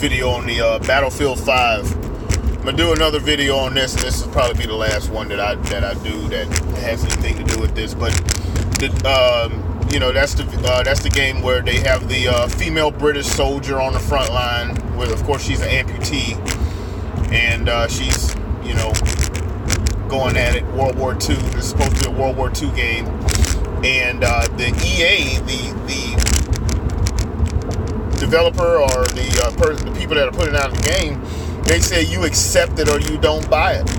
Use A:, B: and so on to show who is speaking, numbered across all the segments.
A: video on the Battlefield 5. I'm gonna do another video on this, and this will probably be the last one that I do that has anything to do with this. But that's the game where they have the female British soldier on the front line. With, of course, she's an amputee, and she's going at it. World War II. This is supposed to be a World War II game, and the EA, the developer or the people that are putting out the game, they say you accept it or you don't buy it.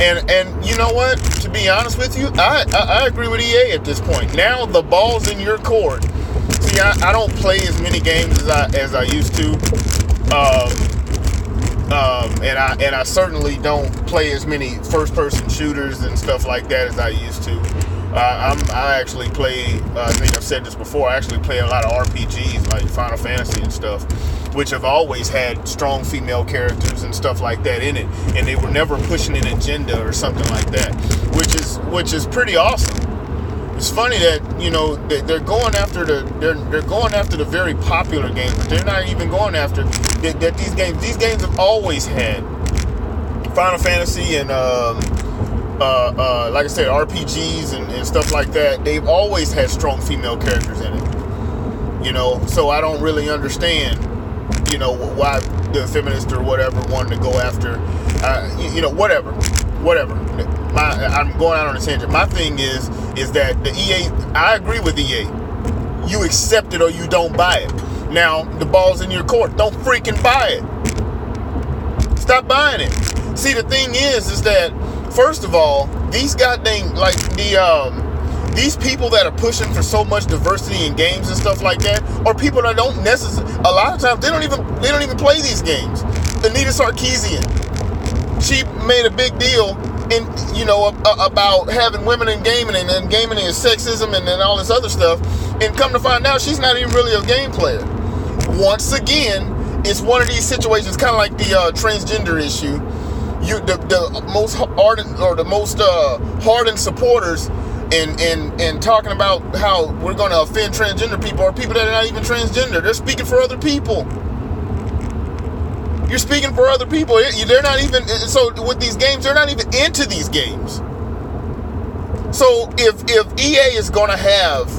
A: And you know what? To be honest with you, I agree with EA at this point. Now the ball's in your court. See, I don't play as many games as I used to, and I certainly don't play as many first-person shooters and stuff like that as I used to. I actually play, I think I've said this before, I actually play a lot of RPGs like Final Fantasy and stuff, which have always had strong female characters and stuff like that in it, and they were never pushing an agenda or something like that, which is pretty awesome. It's funny that they're going after the very popular games, but they're not even going after that. These games have always had Final Fantasy and like I said, RPGs and stuff like that. They've always had strong female characters in it. So I don't really understand, why the feminists or whatever wanted to go after, whatever. I'm going out on a tangent. My thing is that the EA, I agree with EA. You accept it or you don't buy it. Now, the ball's in your court. Don't freaking buy it. Stop buying it. See, the thing is that, first of all, these goddamn, these people that are pushing for so much diversity in games and stuff like that are people that don't necessarily, a lot of times, they don't even play these games. Anita Sarkeesian, she made a big deal about having women in gaming and gaming and sexism and all this other stuff, and come to find out she's not even really a game player. Once again, it's one of these situations, kind of like the transgender issue. The most ardent or the most hardened supporters and talking about how we're going to offend transgender people are people that are not even transgender. They're speaking for other people. You're speaking for other people. They're not even, so with these games, they're not even into these games. So if EA is going to have,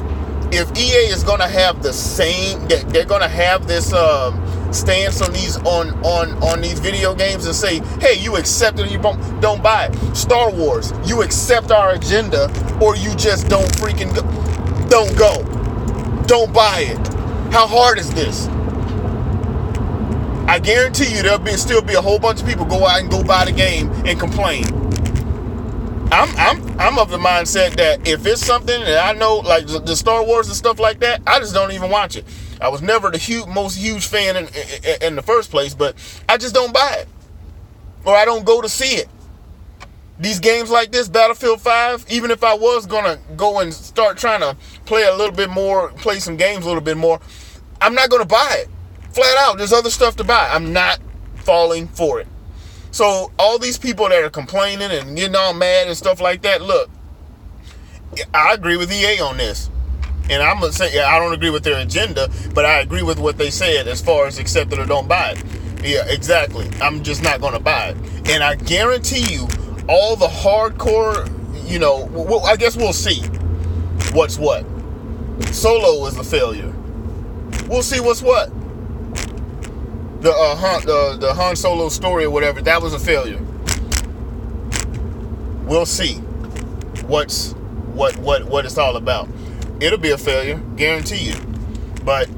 A: the same, they're going to have this stance on these video games and say, hey, you accept it or you don't buy it. Star Wars, you accept our agenda or you just don't freaking go. Don't go. Don't buy it. How hard is this? I guarantee you there'll still be a whole bunch of people go out and go buy the game and complain. I'm of the mindset that if it's something that I know, like the Star Wars and stuff like that, I just don't even watch it. I was never the most huge fan in the first place, but I just don't buy it. Or I don't go to see it. These games like this, Battlefield 5, even if I was going to go and start trying to play some games a little bit more, I'm not going to buy it. Flat out, there's other stuff to buy. I'm not falling for it. So all these people that are complaining and getting all mad and stuff like that, look, I agree with EA on this. And I'm going to say, I don't agree with their agenda, but I agree with what they said as far as accept it or don't buy it. Yeah, exactly. I'm just not going to buy it. And I guarantee you, all the hardcore, I guess we'll see what's what. Solo is a failure. We'll see what's what. The Han Solo story or whatever, that was a failure. We'll see what it's all about. It'll be a failure, guarantee you. But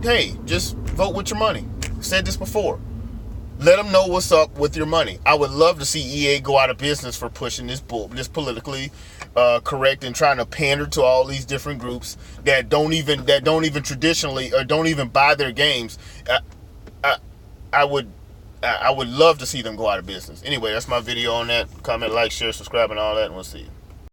A: hey, just vote with your money. I've said this before. Let them know what's up with your money. I would love to see EA go out of business for pushing this politically correct and trying to pander to all these different groups that don't even traditionally or don't even buy their games. I would love to see them go out of business. Anyway, that's my video on that. Comment, like, share, subscribe, and all that, and we'll see you.